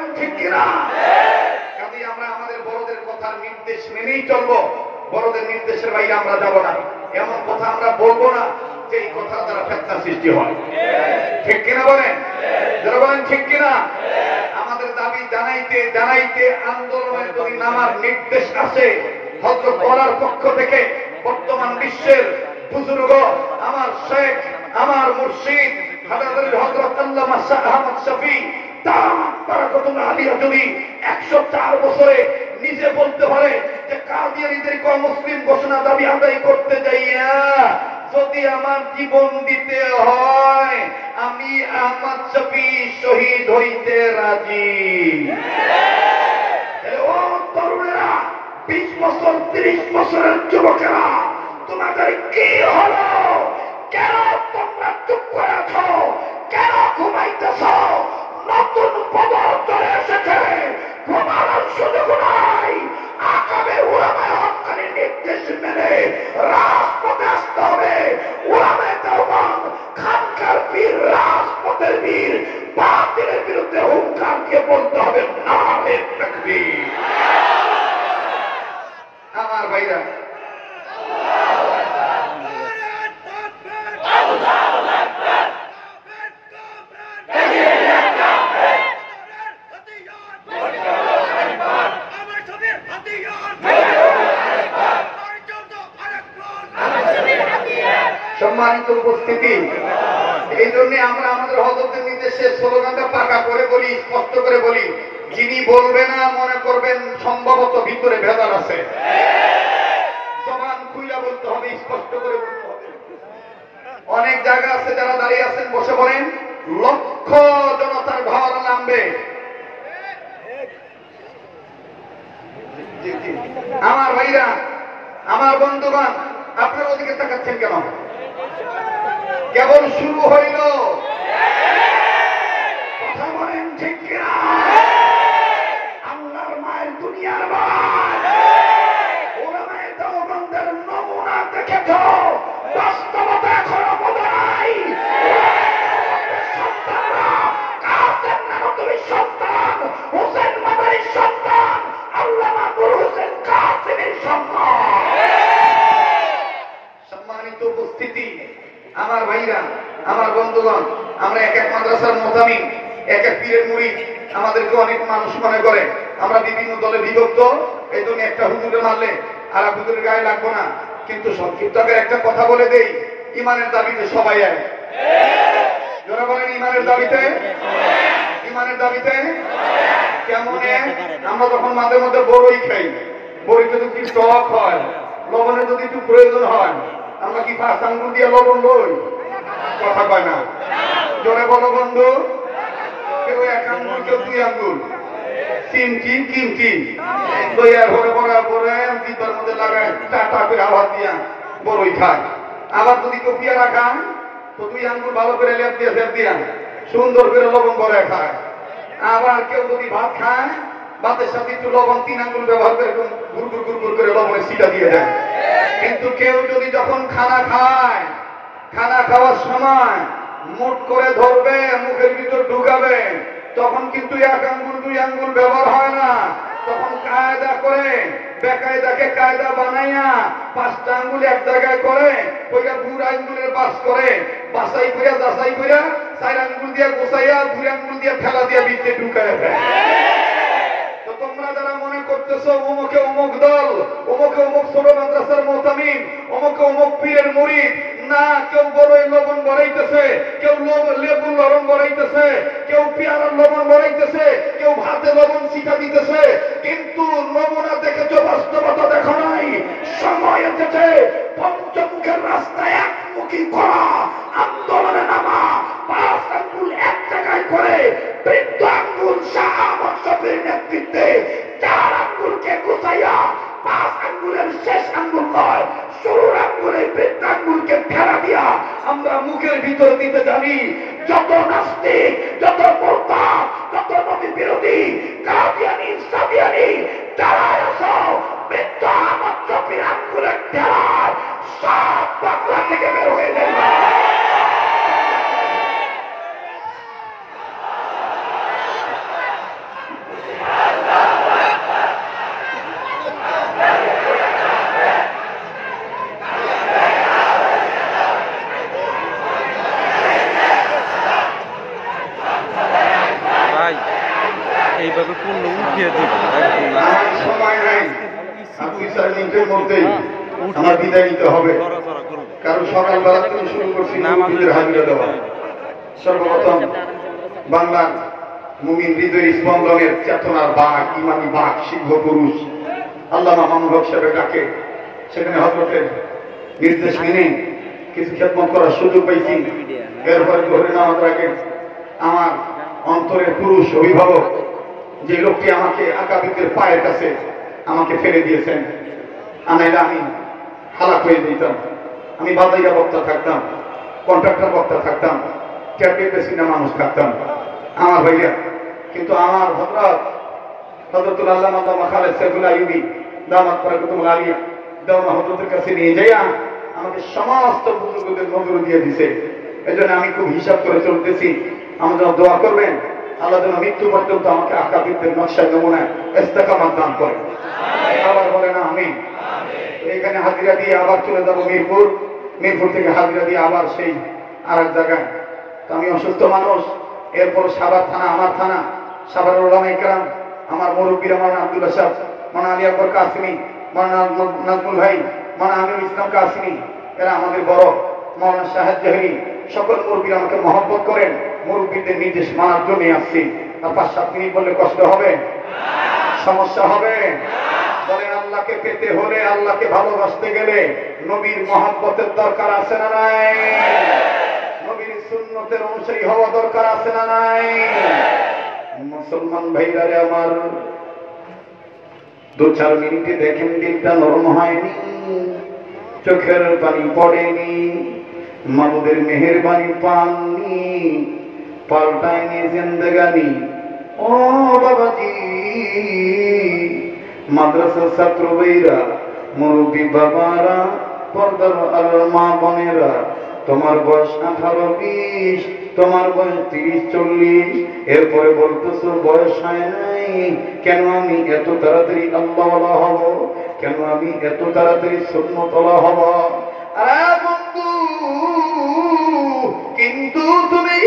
বলেন ঠিক কিনা? কাজেই আমরা আমাদের বড়দের কথার নির্দেশ মেনেই চলবো, বড়দের নির্দেশের বাইরে আমরা যাব না। এমন কথা আমরা বলবো না যে এই কথার দ্বারা ফিতনা সৃষ্টি হয়। ঠিক কিনা বলেন? যারা বলেন ঠিক কিনা? আমাদের দাবি জানাইতে জানাইতে আন্দোলনের যদি নামার নির্দেশ আসে হযরত ওমর পক্ষ থেকে, বর্তমান বিশ্বের বুজুর্গ, আমার শেখ, আমার মুর্শিদ হযরত আল্লামা শাহ আহমদ শফি বারাকাতুল্লাহ আলিয়া যদি 104 বছরে নিজে বলতে পারে যে কাদিয়ানীদেরকে মুসলিম ঘোষণা দাবি আদায় করতে যাইয়া যদি আমার জীবন দিতে হয় আমি আহমদ শফি শহীদ হইতে রাজি। ও তরুণেরা, 20 বছর 30 বছরের যুবকেরা, তোমাদের কি হলো? কেন তোমরা চুপ করে আছো? কেন ঘুমাইতেছ? নতুন বদল চলে এসেছে, ঘুমানোর সুযোগ নাই। আগামী উলামায়ে হক্কানির নির্দেশ মেনে রাজপথে আসতে হবে। উলামায়ে দেওবন্দ, খানকার পীর, রাজপথের বীর, বাতিলের বিরুদ্ধে হুঙ্কার দিয়ে বলতে হবে নারে তাকবীর। আমার ভাইরা, সম্মানিত উপস্থিতি, এই জন্য আমরা আমাদের হযরতের নির্দেশে স্লোগানটা পাকা করে বলি, স্পষ্ট করে বলি। যিনি বলবে না মনে করবেন সম্ভবত ভিতরে ভেজাল আছে। জবান খুইলা বলতে হবে, স্পষ্ট করে বলতে হবে। অনেক জায়গা আছে যারা দাঁড়িয়ে আছেন, বসে পড়েন। লক্ষ জনতার ঘর নামবে। আমার ভাইরা, আমার বন্ধুগণ, আপনারা ওদিকে তাকাচ্ছেন কেন? কেবল শুরু হইল, কথা বলেন ঠিক কিনা? আল্লাহর মায়ের দুনিয়ার মায়, উলামায়ে দেওবন্দের নমুনা দেখেছ, বাস্তবতা এখনো বোঝা নাই। সন্তানরা কাসেম নানতুবির সন্তান, হোসেন মাদারির সন্তান, আল্লামা নূর হোসেন কাসেমের সন্তান। সম্মানিত উপস্থিতি, আমার ভাইরা, আমার বন্ধুগণ, আমরা এক এক মাদ্রাসার মোহতামিম, এক এক পীরের মুরিদ। আমাদেরকে অনেক মানুষ মনে করে আমরা বিভিন্ন দলে বিভক্ত, এই জন্য একটা হুজুরে মারলে আর এক হুজুরের গায়ে লাগবো না। কিন্তু সংক্ষিপ্তকের একটা কথা বলে দেই, ইমানের দাবিতে সবাই এক। যারা বলেন ইমানের দাবিতে, ইমানের দাবিতে কেমন এক? আমরা যখন মাঝে মধ্যে বড়ই খাই, বড়িতে যদি টক হয়, লবণের যদি একটু প্রয়োজন হয়, আমরা কি 5 আঙ্গুল দিয়ে লবণ লই? কথা কয় না। জোরে বলো বন্ধু। কেউ 1 আঙ্গুল, কেউ 2 আঙ্গুল, চিমটি কিমটি দইয়ার ঘরে বড়া পরে জিব্বার মধ্যে লাগায় টাটা করে আওয়াজ দিয়া বড়ই খায়। আবার যদি কেউ পেয়ারা খায় তো 2 আঙ্গুল ভালো করে লেপ দিয়ে ফের দিয়া সুন্দর করে লবণ করে খায়। আবার কেউ যদি ভাত খায়, ভাতের সাথে একটু লবণ 3 আঙ্গুল ব্যবহার করে গুড় গুড় করে লবণের ছিটা দিয়ে দেয়। কিন্তু কেউ যদি যখন খানা খায়, খানা খাওয়ার সময় মুঠ করে ধরবে, মুখের ভিতর ঢুকাবে, তখন কিন্তু 1 আঙ্গুল 2 আঙ্গুল ব্যবহার হয় না। তখন কায়দা করে, বেকায়দাকে কায়দা বানাইয়া 5টা আঙ্গুল এক জায়গায় করে, ওইটা 2 আঙ্গুলের বাস করে, বাসাই করে যাচাই করে 4 আঙ্গুল দিয়ে গোছাইয়া 2 আঙ্গুল দিয়ে ঠেলা দিয়ে ভিতরে ঢুকায় দেয়। তো তোমরা যারা মনে করতেছো অমুকে অমুক দল, অমুকে অমুক ছোট মাদ্রাসার মোহতামিম, অমুকে অমুক পীরের মুরিদ, না, কেউ বড়ই লবণ বড়াইতেছে, কেউ লেবু লবণ বড়াইতেছে, কেউ পেয়ারার লবণ বড়াইতেছে, কেউ ভাতে লবণ ছিটা দিতেছে, কিন্তু নমুনা দেখেছো, বাস্তবতা দেখো নাই। সময় এসেছে পঞ্চমুখের রাস্তায় একমুখী করা, আন্দোলনে নামা, 5 আঙ্গুল এক জায়গায় করে বৃদ্ধ আঙ্গুল শাহ আহমদ শফির নেতৃত্বে 4 আঙ্গুলকে গুছাইয়া 5 আঙ্গুলের শেষ আঙ্গুল নয়, শুরুর আঙ্গুলে বৃদ্ধ আঙ্গুলকে ফেলা দিয়া আমরা মুখের ভিতর দিতে জানি। যত নাস্তিক, যত মুরতাদ, যত নবী বিরোধী, কাদিয়ানী, সাদিয়ানী যারা আছো, বৃদ্ধ আহমদ শফির আঙ্গুলের ঠেলায় সব বাংলা থেকে বের হয়ে যাবে। আমার সময় নাই, আর 2-4 মিনিটের মধ্যেই আমার বিদায় নিতে হবে। কারণ সকালবেলা থেকে শুরু করছি মুমিনদের হাজিরা দেওয়া। সর্বপ্রথম বাংলার মুমিন হৃদয় স্পন্দনের চেতনার বাঘ, ইমানি বাঘ, সিংহ পুরুষ আল্লামা মামুনুল হক সাহেবের ডাকে সেখানে হযরতের নির্দেশ মেনে কিছু খেদমত করার সুযোগ পাইছি। এরপরে জোহরের নামাজের আগে আমার অন্তরের পুরুষ অভিভাবক যে লোকটি আমাকে আকাবিদের পায়ের কাছে আমাকে ফেলে দিয়েছেন, আনাইলে আমি হালাক হয়ে যেতাম। আমি বাদাইয়া বক্তা থাকতাম, কন্ট্রাক্টর বক্তা থাকতাম, ক্যাবিনেট প্রেসিডেন্ট মানুষ থাকতাম আমার ভাইয়া। কিন্তু আমার হযরতুল আল্লামা মাওলানা খালেদ সাইফুল আইয়ুবী দামাত বরকতুল আলিয়া দেওয়া হযরতের কাছে নিয়ে যাইয়া আমাকে সমস্ত বুজুর্গদের নজর দিয়ে দিছে। এজন্য আমি খুব হিসাব করে চলতেছি। আমার জন্য দোয়া করবেন, আল্লাহ যেন মৃত্যু পর্যন্ত আমাকে আকাবিদের নকশা নমুনায় ইস্তেকামত দান করে। আবার বলে না আমিন। এখানে হাজিরা দিয়ে আবার চলে যাবো মিরপুর, মিরপুর থেকে হাজিরা দিয়ে আবার সেই আরেক জায়গায়। তো আমি অসুস্থ মানুষ। এরপর সাভার থানা, আমার থানা, সাভারের ওলামা ইকরাম, আমার মুরব্বীরা মাওলানা আব্দুল্লাহ সাহেব, মাওলানা আলী আকবর কাসিমি, মাওলানা নাজমুল ভাই, মাওলানা আমিরুল ইসলাম কাসিমি, এরা আমাদের বড়, মাওলানা শাহেদ জাহেরি, সকল মুরব্বীরা আমাকে মহব্বত করেন। মুরব্বীদের নির্দেশ মানার জন্য আসছি। আর 5-7 মিনিট বললে কষ্ট হবে, সমস্যা হবে? বলেন আল্লাহকে পেতে হলে, আল্লাহকে ভালোবাসতে গেলে নবীর মহব্বতের দরকার আছে না নাই? নবীর সুন্নতের অনুসারী হওয়া দরকার আছে না নাই? মুসলমান ভাইরা রে আমার, 2-4 মিনিটে দেখেন দিলটা নরম হয়নি, চোখের পানি পড়েনি, মাবুদের মেহেরবানি পাননি, পাল্টায়নি জিন্দেগানি। ও বাবাজি, মাদ্রাসার ছাত্র ভাইরা, মুরব্বী বাবারা, পর্দার আলোর মা বোনেরা, তোমার বয়স 18-20, তোমার বয়স 30-40, এরপরে বলতেছো বয়স হয় নাই। কেন আমি এত তাড়াতাড়ি আল্লাহওয়ালা হব? কেন আমি এত তাড়াতাড়ি সুন্নতওয়ালা হব? আরে বন্ধু, কিন্তু তুমি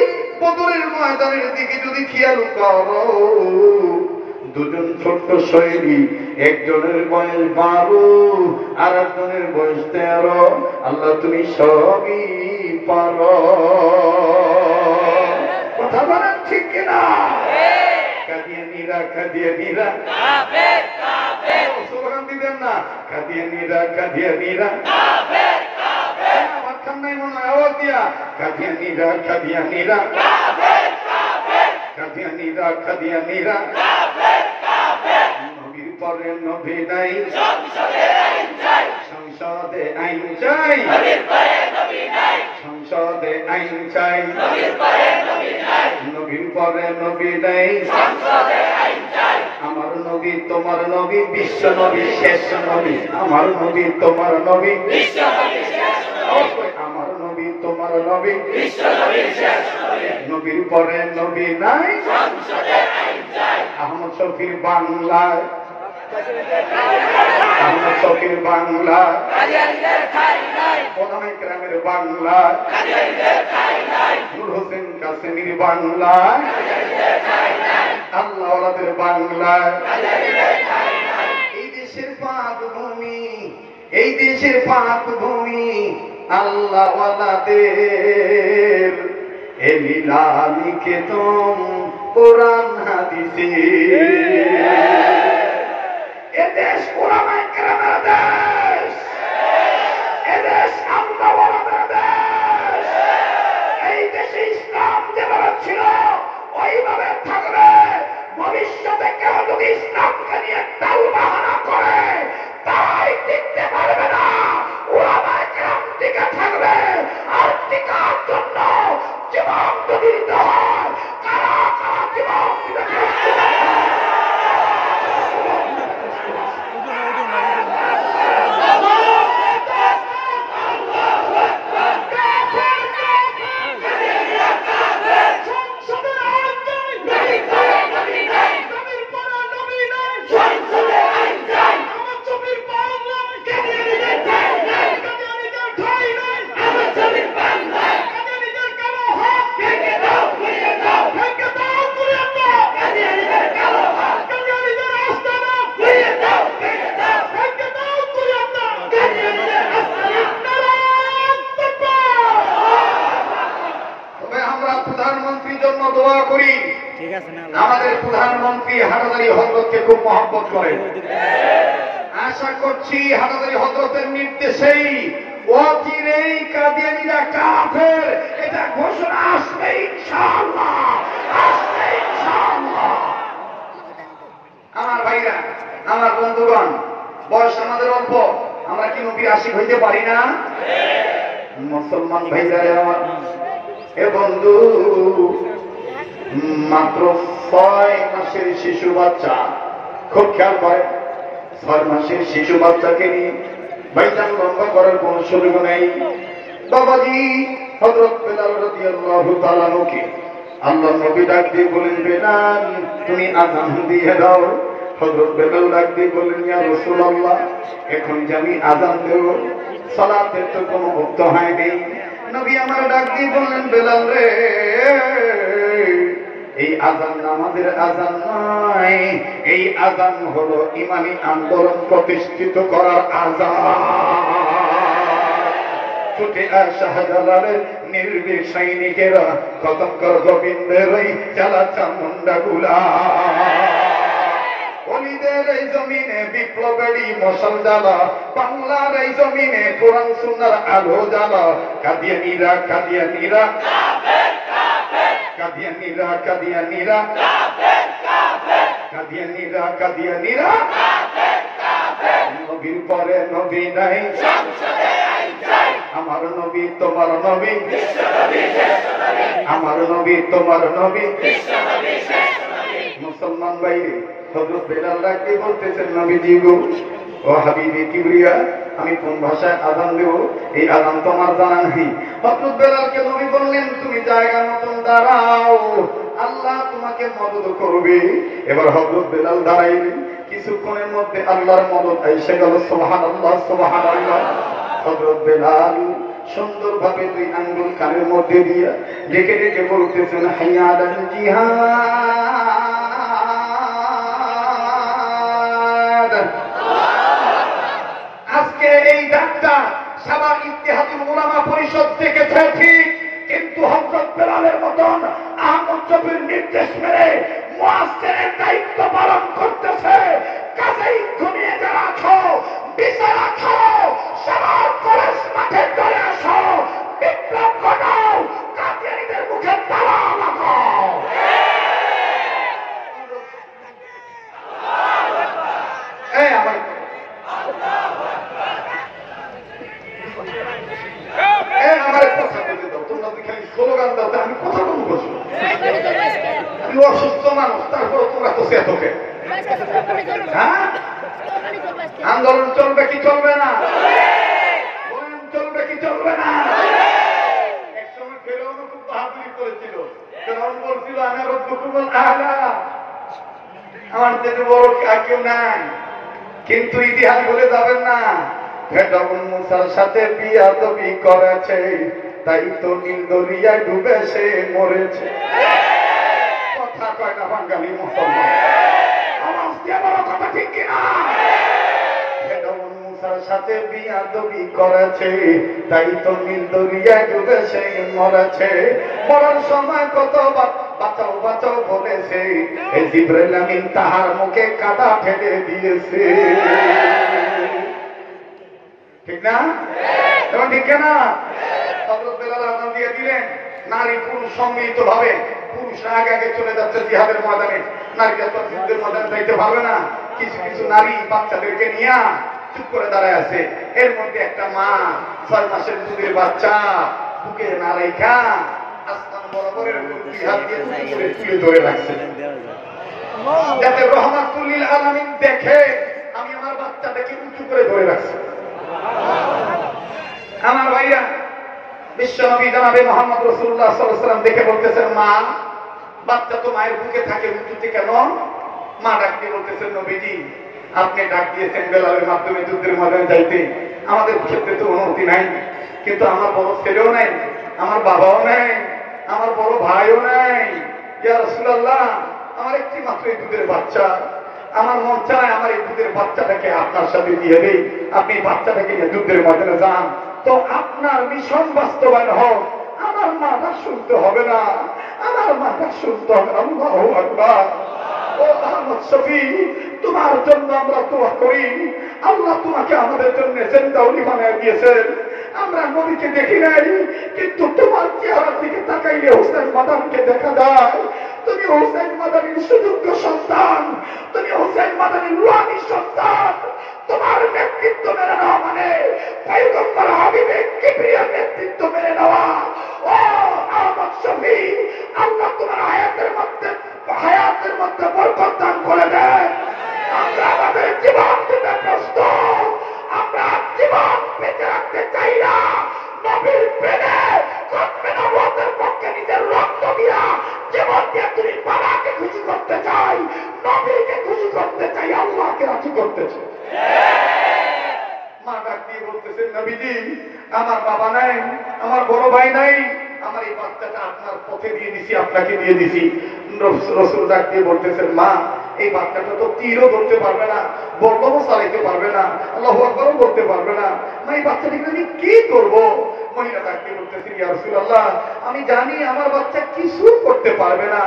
বদরের ময়দানের দিকে যদি খেয়াল করো, দুজন ছোট্ট শৈলী, একজনের বয়স 12 আর একজনের বয়স 13। আল্লাহ তুমি সবই পারো। কথা বলেন ঠিক কিনা? কাদিয়ানীরা, কাদিয়ানীরা কাফের, কাফের। সুবহান দিবেন না? কাদিয়ানীরা, কাদিয়ানীরা কাফের, কাফের। আমার কান্নায় মনে হয় আওয়াজ দিয়া, কাদিয়ানীরা, কাদিয়ানীরা কাফের, কাফের। কাদিয়ানীরা, কাদিয়ানীরা কাফের, কাফের। নবীর পরে নবী নাই, সংসদে আইন চাই, সংসদে আইন চাই। নবীর পরে নবী নাই, সংসদে আইন চাই। নবীর পরে নবী নাই, নবীর পরে নবী নাই, সংসদে আইন চাই। আমার নবী তোমার নবী, বিশ্ব নবী শেষ নবী। আমার নবী তোমার নবী, বিশ্ব নবী শেষ নবী। আমার নবী তোমার নবী, বিশ্ব নবী শেষ নবী। নবীর পরে নবী নাই, সংসদে আইন চাই। আহমদ শফির বাংলায়, আহমদ শফির বাংলা, ওলামা ইকরামের বাংলা, নূর হোসেন কাসেমির বাংলা, আল্লাহ ওয়ালাদের বাংলা। এই দেশের পাক ভূমি, এই দেশের পাক ভূমি আল্লাহ ওয়ালাদের। এ লীলা নিকেতন কোরআন হাদিসে, এদেশ ওলামা ইকরামের দেশ, এদেশ আল্লাহ ওয়ালাদের দেশ। এই দেশে ইসলাম যেভাবে ছিল ওইভাবে থাকবে। ভবিষ্যতে কেউ যদি ইসলামকে নিয়ে টালবাহানা করে তাই টিকতে পারবে না। ওলামা ইকরাম টিকে থাকবে। আর টিকার জন্য জীবন যদি দিতে হয়, কারা কারা জীবন দিতে প্রধানমন্ত্রীর জন্য দোয়া করি। ঠিক আছে না, আমাদের প্রধানমন্ত্রী হাটাজারি হযরতকে খুব মহব্বত করেন। আশা করছি হাটাজারি হযরতের নির্দেশেই অচিরেই কাদিয়ানীরা কাফের এটা ঘোষণা আসবে ইনশাআল্লাহ, আসবে ইনশাআল্লাহ। আমার ভাইরা, আমার বন্ধুগণ, বয়স আমাদের অল্প, আমরা কি নবীর আশিক হইতে পারি না? মুসলমান ভাইরা আমার, এ বন্ধু, মাত্র 6 মাসের শিশু বাচ্চা, খুব খেয়াল করে, 6 মাসের শিশু বাচ্চাকে নিয়ে ভাইজান লম্বা করার কোন সুযোগ নেই। বাবাজি হযরত বেলাল রাদিয়াল্লাহু তাআলা কে আল্লাহ নবী ডাক দিয়ে বলেন, বেলাল তুমি আযান দিয়ে দাও। হযরত বেলাল ডাক দিয়ে বলেন, ইয়া রাসূলুল্লাহ এখন যে আমি আযান দেব সালাতের তো কোনো ওয়াক্ত হয়নি। নবী আমার ডাক দিয়ে বললেন, বেলাল রে এই আযান নামাজের আযান নয়, এই আযান হলো ইমানি আন্দোলন প্রতিষ্ঠিত করার আযান। ছুটে আসা শাহজালালের নির্ভীক সৈনিকেরা খতম কর গোবিন্দের ওই চালাচা মুন্ডা গুলা। অলিদের এই জমিনে বিপ্লবেরই মশাল জ্বালা, বাংলার এই জমিনে কোরআন সুন্নাহর আলো জ্বালা। কাদিয়ানীরা কাদিয়ানীরা কাদিয়ানীরা কাদিয়ানীরা কাদিয়ানীরা কাদিয়ানীরা নবীর পরে নবী নাই, আমার নবী তোমার নবী, আমার নবী তোমার নবী। মুসলমান ভাই, হযরত বেলাল ডাকতে বলতেছেন, নবীজি গো, ও হাবিবি কিবরিয়া, আমি কোন ভাষায় আযান দেব এই আযান তো আমার জানা নেই। হযরত বেলালকে নবী বললেন, তুমি জায়গা মতন দাঁড়াও, আল্লাহ তোমাকে মদদ করবে। এবার হযরত বেলাল দাঁড়াইলেন, কিছুক্ষণের মধ্যে আল্লাহর মদদ এসে গেল। সুবহানাল্লাহ সুবহানাল্লাহ। হযরত বেলাল সুন্দরভাবে 2 আঙ্গুল কানের মধ্যে দিয়া ডেকে ডেকে বলতেছেন, হাইয়া আলাল জিহাদ। আজকে এই ডাকটা সারা ইত্তেহাদুল উলামা পরিষদ দেখেছে ঠিক, কিন্তু হযরত বেলালের মতন আহমদ শফির নির্দেশ মেনে মুয়াজ্জিনের দায়িত্ব পালন করতেছে। কাজেই ঘুমিয়ে যারা আছো, বিচার আছো, সবার কলেজ মাঠে চলে আসো, বিপ্লব ঘটাও, কাদিয়ানীদের মুখে তালা লাগাও। এই আমার আমার কথা বলতে দাও, তোমরা খালি স্লোগান দাও, আমি কথা বলবো বসো। আমি অসুস্থ মানুষ, তারপর তোমরা তো সে তোকে হ্যাঁ, আন্দোলন চলবে কি চলবে না? বলেন চলবে কি চলবে না? এক সময় ফেরাউন খুব বাহাদুরি করেছিল, ফেরাউন বলছিল, আমি রব্বুকুমুল আ'লা, আমার থেকে বড় কেউ নাই। কিন্তু ইতিহাস ভুলে যাবেন না, ফেরাউন মুসার সাথে বিয়াদবি করেছে, তাই তো নীল দরিয়ায় ডুবে সে মরেছে। কথা কয় না বাঙালি মুসলমান, আওয়াজ দিয়ে বড় কথা ঠিক কিনা? ফেরাউন মুসার সাথে বিয়াদবি করেছে, তাই তো নীল দরিয়ায় ডুবে সে মরেছে। মরার সময় কতবার বাঁচাও বাঁচাও বলেছে, এই জিবরাইল আমিন তাহার মুখে কাঁটা ফেলে দিয়েছে। ঠিক না? এখন ঠিক না? হযরত বেলাল আযান দিয়ে দিলেন, নারী পুরুষ সম্মিলিত ভাবে, পুরুষরা আগে আগে চলে যাচ্ছে জিহাদের ময়দানে, নারীরা তো যুদ্ধের ময়দানে যাইতে পারবে না। কিছু কিছু নারী বাচ্চাদেরকে নিয়ে চুপ করে দাঁড়ায় আছে। এর মধ্যে একটা মা 6 মাসের দুধের বাচ্চা বুকে না রাইখা আসমান বরাবরের হাত দিয়ে তুলে ধরে রাখছে, যাতে রহমাতুল লিল আলামিন দেখে আমি আমার বাচ্চাটাকে উঁচু করে ধরে রাখছি। আমার ভাইয়া, বিশ্বনবী জনাবে মুহাম্মদ রাসূলুল্লাহ সাল্লাল্লাহু আলাইহি ওয়াসাল্লাম দেখে বলতেছেন, মা, বাচ্চা তো মায়ের বুকে থাকে, উঁচুতে কেন? মা ডাক দিয়ে বলতেছেন, নবীজি আপনি ডাক দিয়েছেন বেলালের মাধ্যমে যুদ্ধের ময়দানে যাইতে, আমাদের ক্ষেত্রে তো অনুমতি নাই, কিন্তু আমার বড় ছেলেও নাই, আমার বাবাও নাই, আমার বড় ভাইও নাই। ইয়া রাসূলুল্লাহ, আমার একটি মাত্র এই দুধের বাচ্চা, আমার মন চায় আমার এই দুধের বাচ্চাটাকে আপনার সাথে দিয়ে দেই, আপনি বাচ্চাটাকে নিয়ে যুদ্ধের ময়দানে যান, তো আপনার মিশন বাস্তবায়ন হোক। আমার মা শুনতে হবে না, আমার মাটা শুনতে হবে। আল্লাহু আকবার। ও আহমদ শফি, তোমার জন্য আমরা দোয়া করি, আল্লাহ তোমাকে আমাদের জন্য জিন্দা ওলি বানায় দিয়েছেন। আমরা নবীকে দেখি নাই, কিন্তু তোমার চেহারার দিকে তাকাইলে হোসেন মাদানিকে দেখা যায়। তুমি হোসেন মাদানির সুযোগ্য সন্তান, তুমি হোসেন মাদানির রুহানি সন্তান। তোমার নেতৃত্ব মেনে নেওয়া মানে পয়গম্বর হাবিবের কিবরিয়ার নেতৃত্ব মেনে নেওয়া। ও আহমদ শফি, আল্লাহ তোমার হায়াতের মধ্যে বরকত দান করে দেন। আমরা আমাদের জীবন দিতে প্রস্তুত, আমরা জীবন বেঁচে রাখতে চাই না। নবীর প্রেমে কতবে নবুয়তের পক্ষে নিজের রক্ত দিয়া জীবন দিয়ে তুমি বাবাকে খুশি করতে চাই, নবীকে খুশি করতে চাই, আল্লাহকে রাজি করতে চাই। মা ডাক দিয়ে বলতেছেন, নবীজি আমার বাবা নাই, আমার বড় ভাই নাই, আমার এই বাচ্চাটা আপনার পথে দিয়ে দিছি, আপনাকে দিয়ে দিছি। রাসূল ডাক দিয়ে বলতেছেন, মা এই বাচ্চাটা তো তীরও ধরতে পারবে না, বর্গমও চালাইতে পারবে না, আল্লাহু আকবারও বলতে পারবে না, মা এই বাচ্চাটিকে আমি কি করব? মহিলা ডাক দিয়ে বলতেছেন, ইয়া রাসূলুল্লাহ আমি জানি আমার বাচ্চা কিছু করতে পারবে না।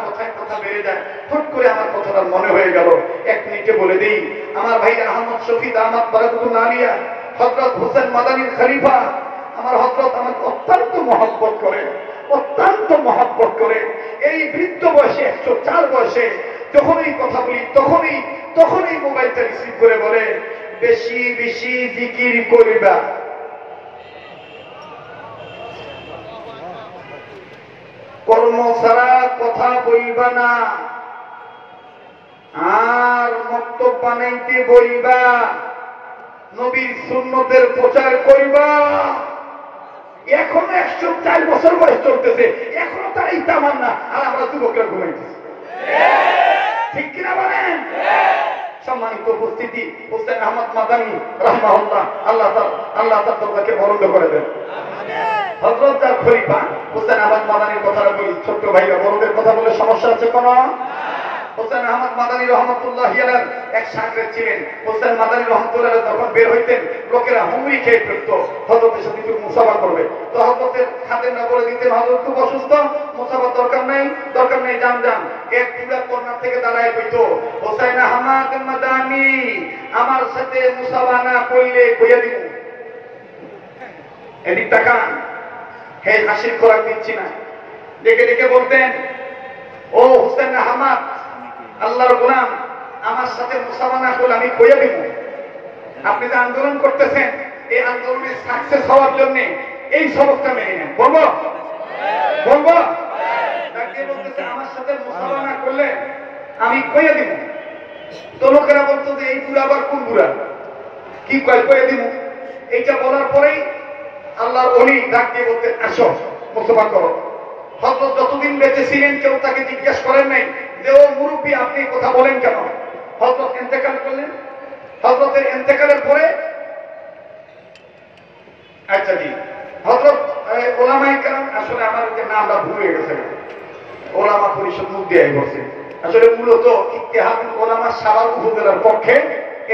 কথায় কথা বেড়ে যায়, হুট করে আমার কথাটা মনে হয়ে গেল, এক মিনিটে বলে দিই। আমার ভাই আহমদ শফি দামাত বারাকাতুল্লাহ আলিয়া হযরত হোসেন মাদানির খলিফা, আমার হযরত আমাকে অত্যন্ত মহব্বত করে, অত্যন্ত মহব্বত করে। এই বৃদ্ধ বয়সে 104 বয়সে যখনই কথা বলি তখনই মোবাইলটা রিসিভ করে বলে, বেশি বেশি জিকির করিবা, কর্ম ছাড়া কথা বলবা না, আর বক্তব্য বানাইতে বলবা, নবীর সুন্নতের প্রচার করিবা। এখনো 104 বছর বয়স চলতেছে, এখনো তার এই তামান্না, আর আমরা যুবকরা ঘুমাইতেছি। ঠিক কিনা বলেন? সম্মানিত উপস্থিতি, হোসেন আহমদ মাদানী রাহমাহুল্লাহ, আল্লাহ তার দরজাকে বরণ্য করে দেন। হযরত যার খলিফা হোসেন আহমদ মাদানীর কথাটা বলি, ছোট্ট ভাইরা বড়দের কথা বলে সমস্যা আছে কোন? হোসেন আহমদ মাদানী রহমতুল্লাহি আলাইহি এক সাগরেদ ছিলেন। হোসেন মাদানী রহমতুল্লাহ যখন বের হইতেন লোকেরা হুমড়ি খেয়ে পড়ত, হযরতের সাথে একটু মুসাফা করবে। তো হযরতের খাদেমরা বলে দিতেন, হযরত খুব অসুস্থ, মুসাফা দরকার নেই, যান। এক পুরা কর্নার থেকে দাঁড়ায় কইতো, হোসেন আহমদ মাদানী আমার সাথে মুসাফা না কইলে কইয়া দিব। এদিক তাকান, হে হাসির খোরাক দিচ্ছি না, ডেকে ডেকে বলতেন, ও হোসেন আহমদ আল্লাহর গোলাম, আমার সাথে মুসাফা না করলে আমি কইয়া দিব। আপনি যে আন্দোলন করতেছেন, এই আন্দোলনের সাকসেস হওয়ার জন্য এই সবকটা মেনে নেন। বলবো আমার সাথে মুসাফা না করলে আমি কইয়া দিব। তো লোকেরা বলতো যে এই বুড়া আবার কোন বুড়া, কি কইয়া দিব? এইটা বলার পরেই আল্লাহর ওলি ডাক দিয়ে বলতেন, আসো মুসাফা করো। হযরত যতদিন বেঁচে ছিলেন কেউ তাকে জিজ্ঞেস করেন নাই যে ও মুরব্বী আপনি কথা বলেন কেন। হযরত ইন্তেকাল করলেন, হযরতের ইন্তেকালের পরে আচ্ছা জি হযরত ওলামায়ে কেরাম, আসলে আমার যে নামটা ভুল হয়ে গেছে, ওলামা পরিষদ মুখ দিয়ে বলছে, আসলে মূলত ইত্তেহাদুল ওলামা সাভার উপজেলার পক্ষে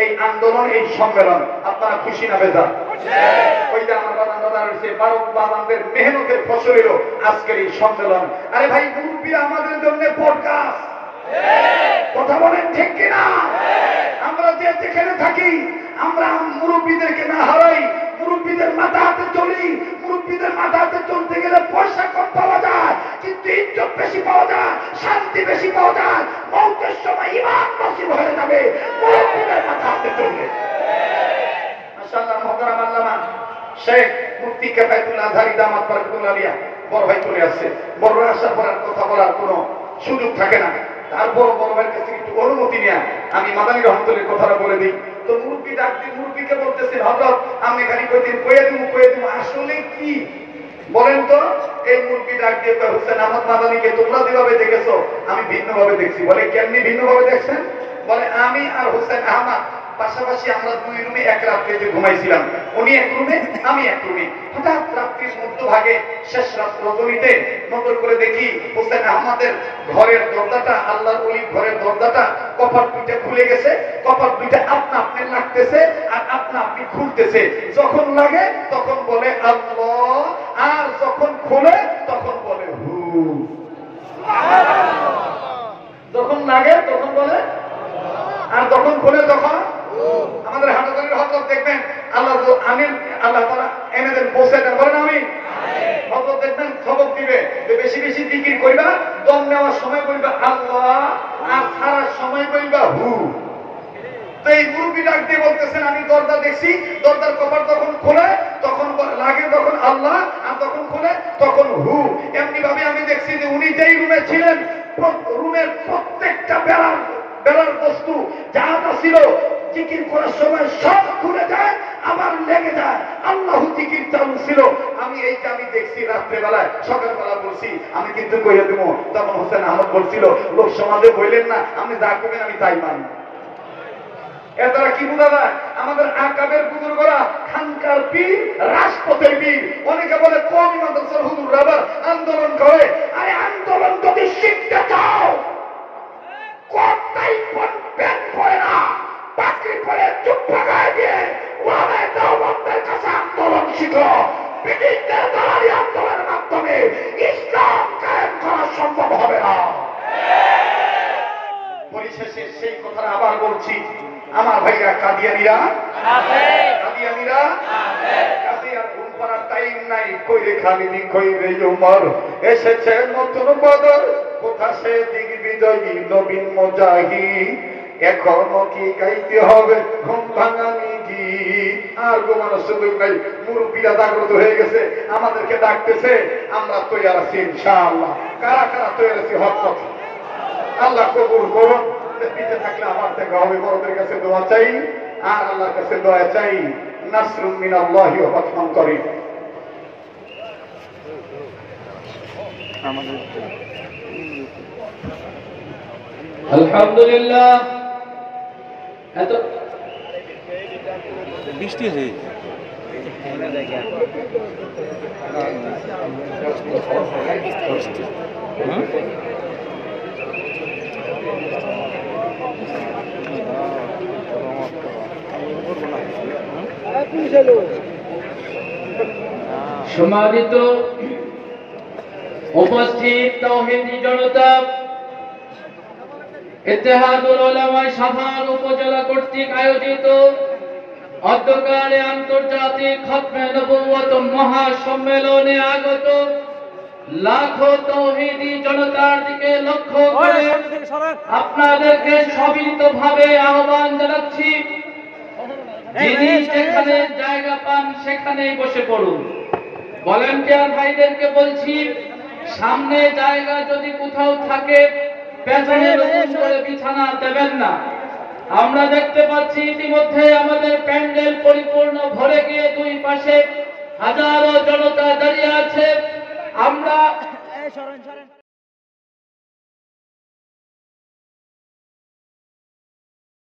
এই আন্দোলন, এই সম্মেলন। আপনারা খুশি না বেজার? ওই যে আমার দাদা রয়েছে, ভারত বাবাদের মেহনতের ফসল এলো আজকের এই সম্মেলন। আরে ভাই, মুরব্বীরা আমাদের জন্য পডকাস্ট, কথা বলেন ঠিক কিনা? আমরা যে যেখানে থাকি, আমরা মুরব্বীদেরকে না হারাই, মুরব্বীদের মাথা হাতে চলি। মুরব্বীদের মাথা হাতে চলতে গেলে পয়সা কম পাওয়া যায়, কিন্তু ইজ্জত বেশি পাওয়া যায়, শান্তি বেশি পাওয়া যায়, মৌতের সময় ঈমান নসিব হয়ে যাবে মুরব্বীদের মাথা হাতে চললে। মাশাআল্লাহ, মুহতারাম আল্লামা শেখ মুফতি কিফায়াতুল আজহারি দামাত বারাকাতুল্লাহ আলিয়া বড় ভাই চলে আসছে। বড় ভাই আসার পর আর কথা বলার কোনো সুযোগ থাকে না। তারপর বড় ভাইয়ের কাছে একটু অনুমতি নিয়ে আমি মাদানী রহমতুল্লাহর কথাটা বলে দিই। তো মুরব্বী ডাক দিয়ে মুরব্বীকে বলতেছেন, হযরত আপনি খালি কইতেন কইয়া দিব, আসলে কি বলেন তো? এই মুরব্বী ডাক দিয়ে কয়, হোসেন আহমদ মাদানীকে তোমরা যেভাবে দেখেছো আমি ভিন্নভাবে দেখছি। বলে কেমনি ভিন্নভাবে দেখছেন? বলে আমি আর হোসেন আহমদ পাশাপাশি আমরা দুই রুমে এক রাত্রিতে ঘুমাইছিলাম, উনি এক রুমে আমি এক রুমে। হঠাৎ রাত্রির মধ্যভাগে শেষ রাত রজনীতে নজর করে দেখি হোসেন আহমদের ঘরের দরজাটা, আল্লাহর ওলির ঘরের দরজাটা কপাট দুইটা খুলে গেছে। কপাট দুইটা আপনা আপনি লাগতেছে আর আপনা আপনি খুলতেছে। যখন লাগে তখন বলে আল্লাহ, আর যখন খুলে তখন আমি আল্লাহ তাআলা এনে দেন বসে দেন, বলেন আমি হযরত দেখবেন সবক দিবে যে বেশি বেশি জিকির কইবা, দম নেওয়ার সময় কইবা আল্লাহ, আর ছাড়ার সময় কইবা হু। তো এই মুরব্বী ডাক দিয়ে বলতেছেন আমি দরজা দেখছি, দরজার কপাট যখন খোলে তখন লাগে তখন আল্লাহ, আর তখন খোলে তখন হু। এমনি ভাবে আমি দেখছি যে উনি যেই রুমে ছিলেন রুমের প্রত্যেকটা বেলার বস্তু যা যা ছিল জিকির করার সময় সব খুলে যায়, আবার লেগে যায়, আল্লাহু জিকির চালু ছিল। আমি এইটা আমি দেখছি রাত্রেবেলায়, সকালবেলা বলছি আমি কিন্তু কইয়া দেবো। তখন হোসেন আহমদ বলছিল লোক সমাজে বললেন না, আপনি যা করবেন আমি তাই মানি। এর দ্বারা কি বোঝা যায়? আমাদের আকাবের বুজুর্গরা খানকার পীর, রাজপথের পীর। অনেকে বলে কওমি মাদ্রাসার হুজুররা আবার আন্দোলন করে। আরে আন্দোলন যদি শিখতে চাও, কোথায় প্যান্ট পরে না, পাগড়ি পরে চুপ্পা গায়ে দিয়ে ওলামায়ে দেওবন্দের কাছে আন্দোলন শিখো। ব্রিটিশদের দালালি আন্দোলনের মাধ্যমে ইসলাম কায়েম করা সম্ভব হবে না। পরিশেষে সেই কথাটা আবার বলছি, আমার ভাইরা কাদিয়ানীরা, কাদিয়ানীরা কাদিয়ার ঘুম পাড়ার টাইম নাই। কইরে খালিদি কইরে উমর, এসেছে নতুন বদর, কোথা সে দিগ্বিজয়ী নবীন মুজাহিদ। এখনো কি গাইতে হবে ঘুম ভাঙানি গীত? আর ঘুমানোর সুযোগ নাই, মুরব্বীরা জাগ্রত হয়ে গেছে, আমাদেরকে ডাকতেছে, আমরা তৈরি আছি ইনশাআল্লাহ। কারা কারা তৈরি আছি হক কথা আল্লাহ কবুল করুন। বেঁচে থাকলে আমার থেকে হবে, বড়দের কাছে দোয়া চাই, আর আল্লাহর কাছে দোয়া চাই। নাসরুম মিনাল্লাহি ওয়া ফাতহুন করিম। আলহামদুলিল্লাহ। এত বৃষ্টি হয়ে সম্মানিত উপস্থিত তাওহীদি জনতা, ইত্তেহাদুল উলামা সাভার উপজেলা কর্তৃক আয়োজিত অধ্যকারে আন্তর্জাতিক খতমে নবুওয়াত মহাসম্মেলনে আগত লাখো তাওহীদি জনতার দিকে লক্ষ্য করে আপনাদেরকে সবিনীতভাবে আহ্বান জানাচ্ছি, যিনি যেখানে জায়গা পান সেখানেই বসে পড়ুন। ভলান্টিয়ার ভাইদেরকে বলছি, সামনে জায়গা যদি কোথাও থাকে পেছনে নতুন করে বিছানা দেবেন না। আমরা দেখতে পাচ্ছি ইতিমধ্যে আমাদের প্যান্ডেল পরিপূর্ণ ভরে গিয়ে দুই পাশে হাজারো জনতা দাঁড়িয়ে আছে। আমরা